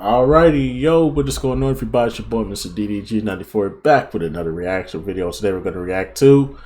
Alrighty, yo, what is going on, everybody? It's your boy, Mr. DDG94, back with another reaction video. Today we're going to react to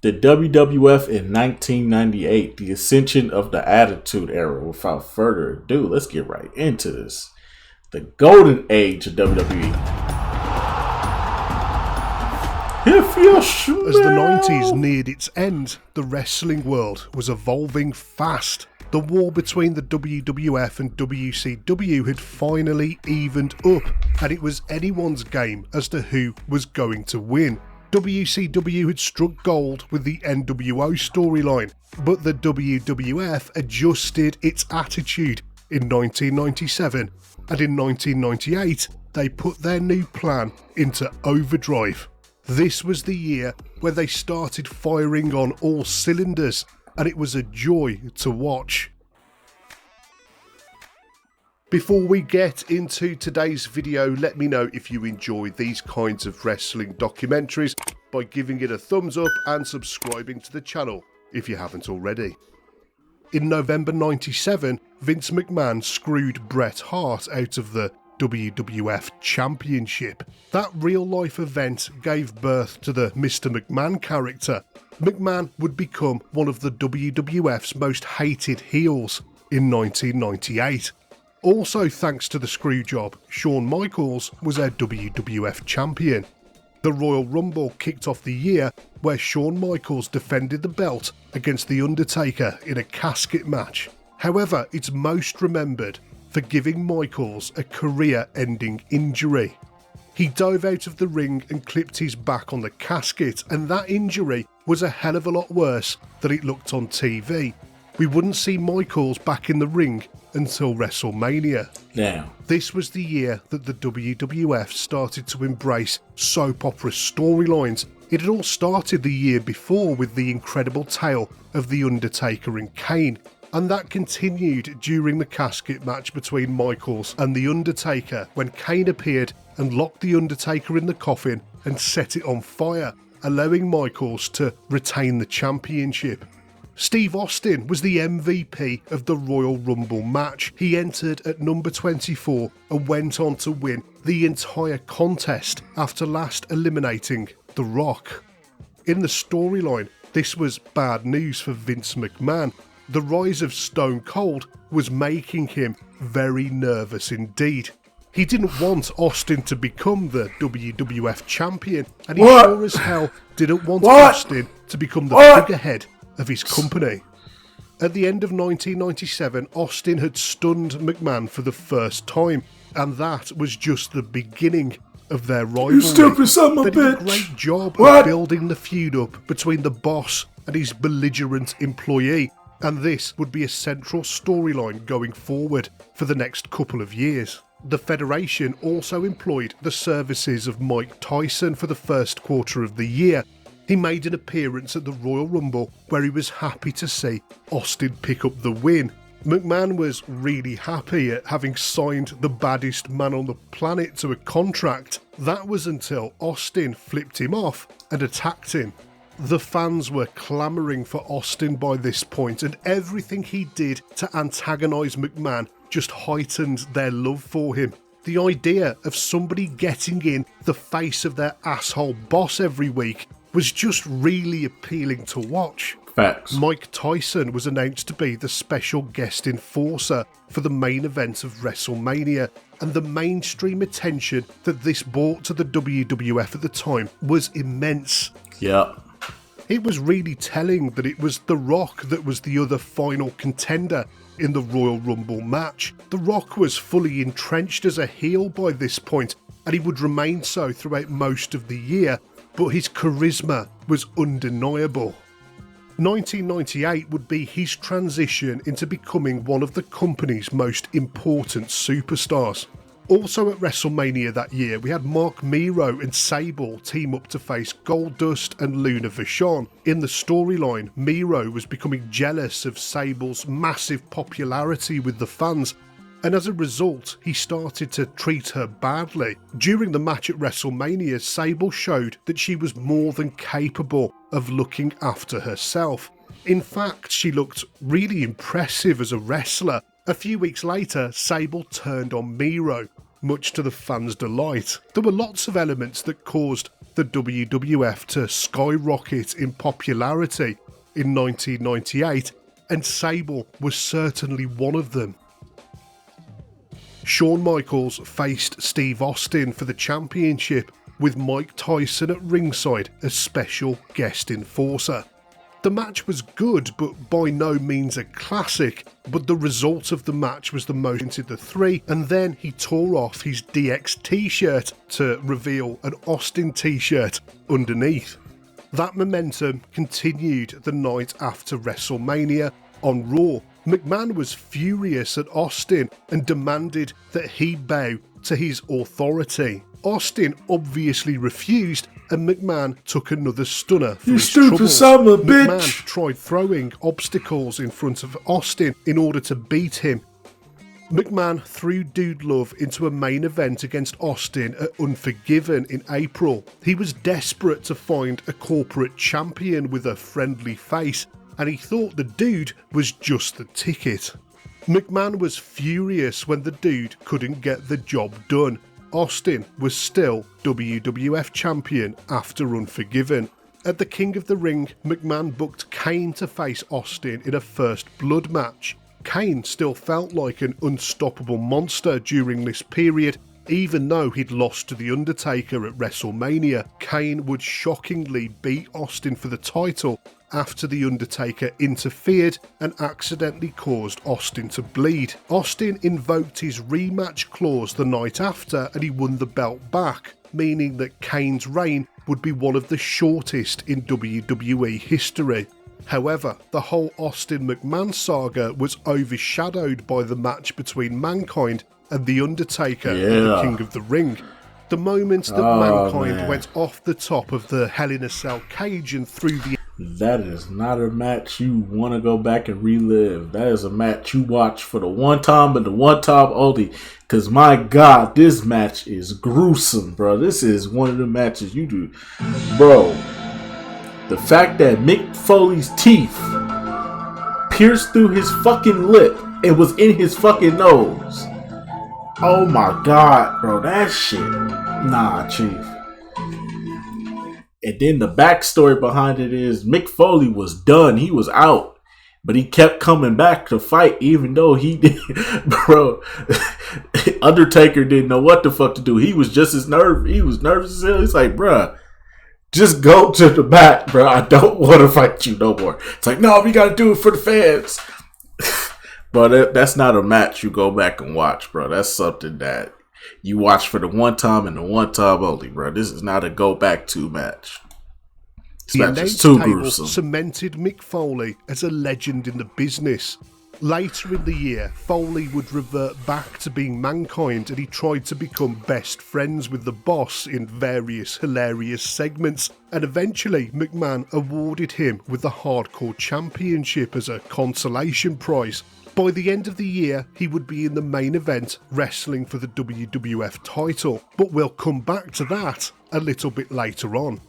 the WWF in 1998, the Ascension of the Attitude Era. Without further ado, let's get right into this. The golden age of WWE. If you smell. As the 90s neared its end, the wrestling world was evolving fast. The war between the WWF and WCW had finally evened up, and it was anyone's game as to who was going to win. WCW had struck gold with the NWO storyline, but the WWF adjusted its attitude in 1997, and in 1998 they put their new plan into overdrive. This was the year where they started firing on all cylinders, and it was a joy to watch. Before we get into today's video, let me know if you enjoy these kinds of wrestling documentaries by giving it a thumbs up and subscribing to the channel if you haven't already. In November 97, Vince McMahon screwed Bret Hart out of the WWF Championship. That real-life event gave birth to the Mr. McMahon character. McMahon would become one of the WWF's most hated heels in 1998. Also thanks to the screwjob, Shawn Michaels was our WWF champion. The Royal Rumble kicked off the year where Shawn Michaels defended the belt against The Undertaker in a casket match. However, it's most remembered for giving Michaels a career-ending injury. He dove out of the ring and clipped his back on the casket, and that injury was a hell of a lot worse than it looked on TV. We wouldn't see Michaels back in the ring until WrestleMania. Now, this was the year that the WWF started to embrace soap opera storylines. It had all started the year before with the incredible tale of The Undertaker and Kane, and that continued during the casket match between Michaels and The Undertaker when Kane appeared and locked The Undertaker in the coffin and set it on fire, allowing Michaels to retain the championship. Steve Austin was the MVP of the Royal Rumble match. He entered at number 24 and went on to win the entire contest after last eliminating The Rock. In the storyline, this was bad news for Vince McMahon. The rise of Stone Cold was making him very nervous indeed. He didn't want Austin to become the WWF champion, and he sure as hell didn't want Austin to become the figurehead of his company. At the end of 1997, Austin had stunned McMahon for the first time, and that was just the beginning of their rivalry. You stupid son of a bitch! They did a great job of building the feud up between the boss and his belligerent employee, and this would be a central storyline going forward for the next couple of years. The Federation also employed the services of Mike Tyson for the first quarter of the year. He made an appearance at the Royal Rumble where he was happy to see Austin pick up the win. McMahon was really happy at having signed the baddest man on the planet to a contract. That was until Austin flipped him off and attacked him. The fans were clamouring for Austin by this point, and everything he did to antagonise McMahon just heightened their love for him. The idea of somebody getting in the face of their asshole boss every week was just really appealing to watch. Facts. Mike Tyson was announced to be the special guest enforcer for the main event of WrestleMania, and the mainstream attention that this brought to the WWF at the time was immense. Yep. It was really telling that it was The Rock that was the other final contender in the Royal Rumble match. The Rock was fully entrenched as a heel by this point, and he would remain so throughout most of the year, but his charisma was undeniable. 1998 would be his transition into becoming one of the company's most important superstars. Also at WrestleMania that year, we had Mark Miro and Sable team up to face Goldust and Luna Vachon. In the storyline, Miro was becoming jealous of Sable's massive popularity with the fans, and as a result, he started to treat her badly. During the match at WrestleMania, Sable showed that she was more than capable of looking after herself. In fact, she looked really impressive as a wrestler, A few weeks later, Sable turned on Miro, much to the fans' delight. There were lots of elements that caused the WWF to skyrocket in popularity in 1998, and Sable was certainly one of them. Shawn Michaels faced Steve Austin for the championship, with Mike Tyson at ringside as special guest enforcer. The match was good, but by no means a classic, but the result of the match was the most into the three, and then he tore off his DX t-shirt to reveal an Austin t-shirt underneath. That momentum continued the night after WrestleMania on Raw. McMahon was furious at Austin and demanded that he bow to his authority. Austin obviously refused, and McMahon took another stunner for his troubles. McMahon tried throwing obstacles in front of Austin in order to beat him. McMahon threw Dude Love into a main event against Austin at Unforgiven in April. He was desperate to find a corporate champion with a friendly face, and he thought the Dude was just the ticket. McMahon was furious when the Dude couldn't get the job done. Austin was still WWF champion after Unforgiven. At the King of the Ring, McMahon booked Kane to face Austin in a first blood match. Kane still felt like an unstoppable monster during this period, even though he'd lost to The Undertaker at WrestleMania. Kane would shockingly beat Austin for the title after The Undertaker interfered and accidentally caused Austin to bleed. Austin invoked his rematch clause the night after and he won the belt back, meaning that Kane's reign would be one of the shortest in WWE history. However, the whole Austin-McMahon saga was overshadowed by the match between Mankind and The Undertaker at the King of the Ring. The moment that Mankind went off the top of the Hell in a Cell cage and through the... That is not a match you want to go back and relive. That is a match you watch for the one time and the one time only. Because my God, this match is gruesome, bro. This is one of the matches you do. Bro, the fact that Mick Foley's teeth pierced through his fucking lip and was in his fucking nose. Oh my God, bro. That shit. Nah, Chief. And then the backstory behind it is Mick Foley was done. He was out. But he kept coming back to fight even though he did. Bro, Undertaker didn't know what the fuck to do. He was just as nervous. He was nervous as hell. He's like, bruh, just go to the back, bro. I don't want to fight you no more. It's like, no, we got to do it for the fans. But that's not a match you go back and watch, bro. That's something that you watch for the one time and the one time only, bro. This is not a go back to match. This match is too gruesome. Cemented Mick Foley as a legend in the business. Later in the year, Foley would revert back to being Mankind and he tried to become best friends with the Boss in various hilarious segments, and eventually McMahon awarded him with the Hardcore Championship as a consolation prize. By the end of the year, he would be in the main event wrestling for the WWF title, but we'll come back to that a little bit later on.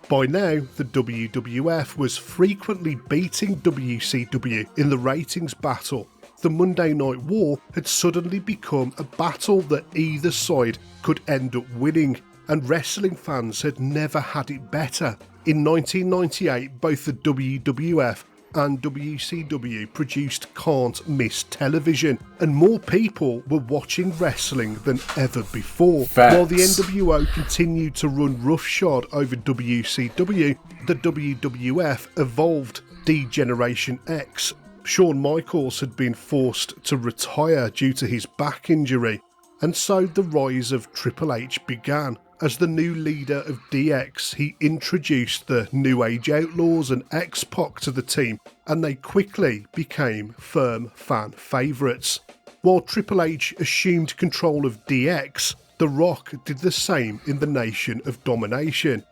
By now, the WWF was frequently beating WCW in the ratings battle. The Monday Night War had suddenly become a battle that either side could end up winning, and wrestling fans had never had it better. In 1998, both the WWF and WCW produced Can't Miss television, and more people were watching wrestling than ever before. Facts. While the NWO continued to run roughshod over WCW, the WWF evolved D-Generation X. Shawn Michaels had been forced to retire due to his back injury, and so the rise of Triple H began. As the new leader of DX, he introduced the New Age Outlaws and X-Pac to the team, and they quickly became firm fan favourites. While Triple H assumed control of DX, The Rock did the same in the Nation of Domination.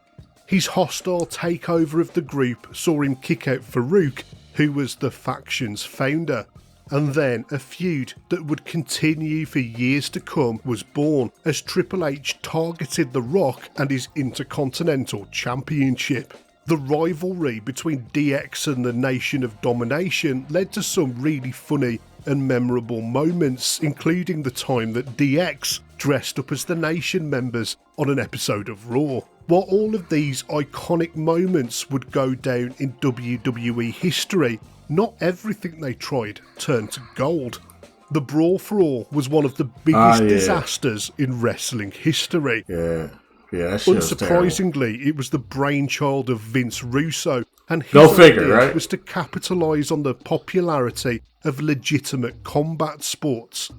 His hostile takeover of the group saw him kick out Farouk, who was the faction's founder. And then a feud that would continue for years to come was born as Triple H targeted The Rock and his Intercontinental Championship. The rivalry between DX and the Nation of Domination led to some really funny and memorable moments, including the time that DX dressed up as the Nation members on an episode of Raw. While all of these iconic moments would go down in WWE history, not everything they tried turned to gold. The Brawl for All was one of the biggest disasters in wrestling history. Yeah, that shit was Unsurprisingly, it was the brainchild of Vince Russo, and his idea was to capitalise on the popularity of legitimate combat sports.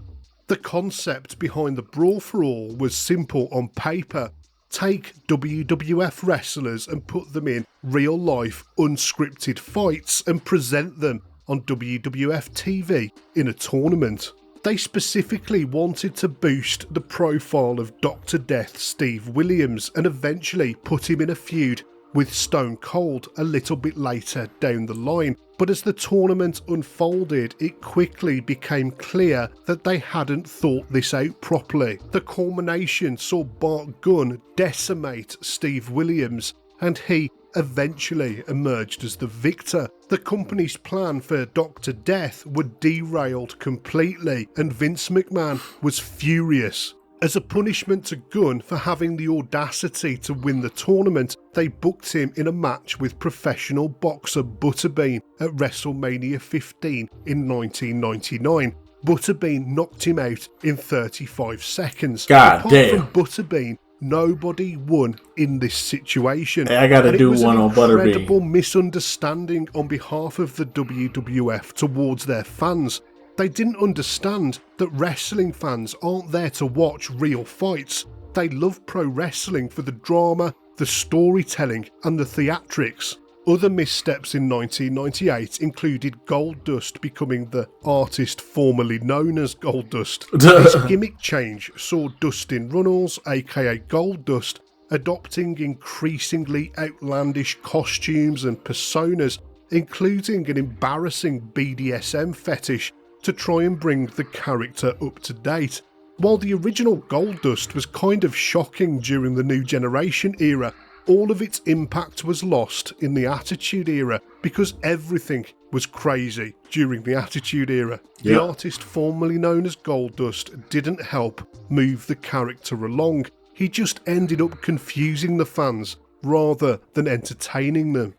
The concept behind the Brawl for All was simple on paper. Take WWF wrestlers and put them in real-life, unscripted fights and present them on WWF TV in a tournament. They specifically wanted to boost the profile of Dr. Death Steve Williams and eventually put him in a feud with Stone Cold a little bit later down the line. But as the tournament unfolded, it quickly became clear that they hadn't thought this out properly. The culmination saw Bart Gunn decimate Steve Williams, and he eventually emerged as the victor. The company's plan for Dr. Death were derailed completely, and Vince McMahon was furious. As a punishment to Gunn for having the audacity to win the tournament, they booked him in a match with professional boxer Butterbean at WrestleMania 15 in 1999. Butterbean knocked him out in 35 seconds. Apart from Butterbean, nobody won in this situation. I gotta do one on Butterbean. It was an incredible misunderstanding on behalf of the WWF towards their fans. They didn't understand that wrestling fans aren't there to watch real fights. They love pro wrestling for the drama, the storytelling and the theatrics. Other missteps in 1998 included Goldust becoming the artist formerly known as Goldust. This gimmick change saw Dustin Runnels, aka Goldust, adopting increasingly outlandish costumes and personas, including an embarrassing BDSM fetish, to try and bring the character up to date. While the original Goldust was kind of shocking during the New Generation era, all of its impact was lost in the Attitude Era because everything was crazy during the Attitude Era. The artist formerly known as Goldust didn't help move the character along. He just ended up confusing the fans rather than entertaining them.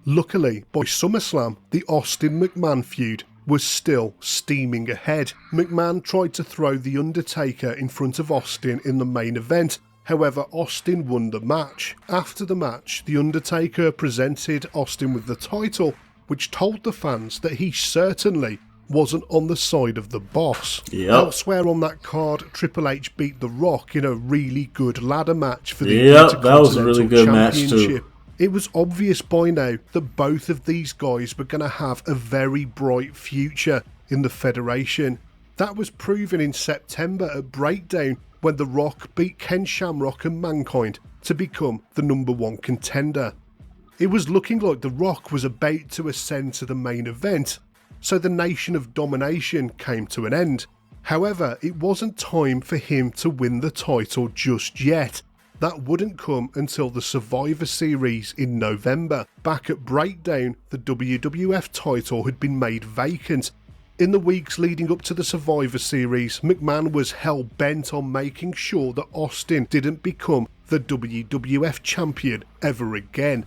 Luckily, by SummerSlam, the Austin-McMahon feud was still steaming ahead. McMahon tried to throw The Undertaker in front of Austin in the main event. However, Austin won the match. After the match, The Undertaker presented Austin with the title, which told the fans that he certainly wasn't on the side of the boss. Elsewhere on that card, Triple H beat The Rock in a really good ladder match for the Intercontinental that was a really good match too. It was obvious by now that both of these guys were going to have a very bright future in the Federation. That was proven in September at Breakdown when The Rock beat Ken Shamrock and Mankind to become the #1 contender. It was looking like The Rock was about to ascend to the main event, so the Nation of Domination came to an end. However, it wasn't time for him to win the title just yet. That wouldn't come until the Survivor Series in November. Back at Breakdown, the WWF title had been made vacant. In the weeks leading up to the Survivor Series, McMahon was hell-bent on making sure that Austin didn't become the WWF champion ever again.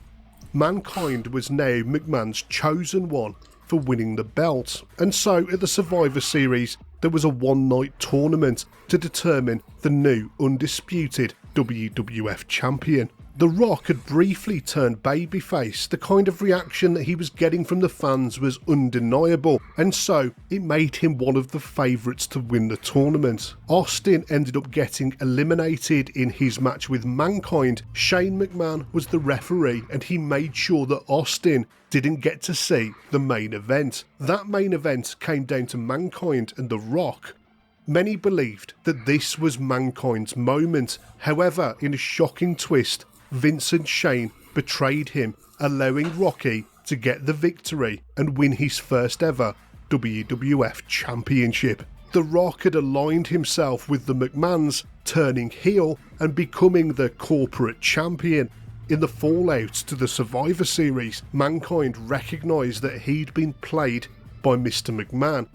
Mankind was now McMahon's chosen one for winning the belt, and so at the Survivor Series there was a one-night tournament to determine the new undisputed WWF champion. The Rock had briefly turned babyface. The kind of reaction that he was getting from the fans was undeniable, and so it made him one of the favourites to win the tournament. Austin ended up getting eliminated in his match with Mankind. Shane McMahon was the referee, and he made sure that Austin didn't get to see the main event. That main event came down to Mankind and The Rock. Many believed that this was Mankind's moment. However, in a shocking twist, Vince and Shane betrayed him, allowing Rocky to get the victory and win his first ever WWF Championship. The Rock had aligned himself with the McMahons, turning heel and becoming the corporate champion. In the fallout to the Survivor Series, Mankind recognised that he'd been played by Mr. McMahon.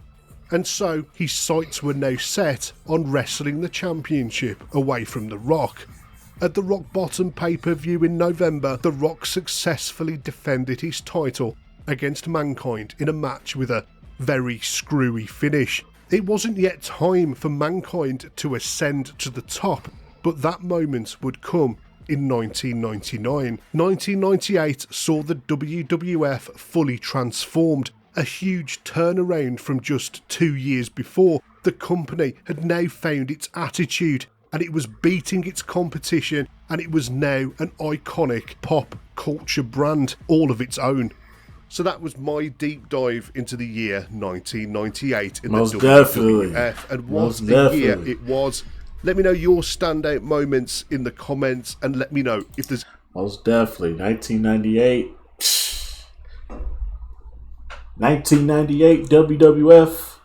and so his sights were now set on wrestling the championship away from The Rock. At the Rock Bottom pay-per-view in November, The Rock successfully defended his title against Mankind in a match with a very screwy finish. It wasn't yet time for Mankind to ascend to the top, but that moment would come in 1999. 1998 saw the WWF fully transformed, a huge turnaround from just 2 years before. The company had now found its attitude, and it was beating its competition, and it was now an iconic pop culture brand all of its own. So that was my deep dive into the year 1998 in Most the definitely. WWF, and Most what a year definitely. it was. Let me know your standout moments in the comments, and let me know if there's... Most definitely. 1998. 1998 WWF.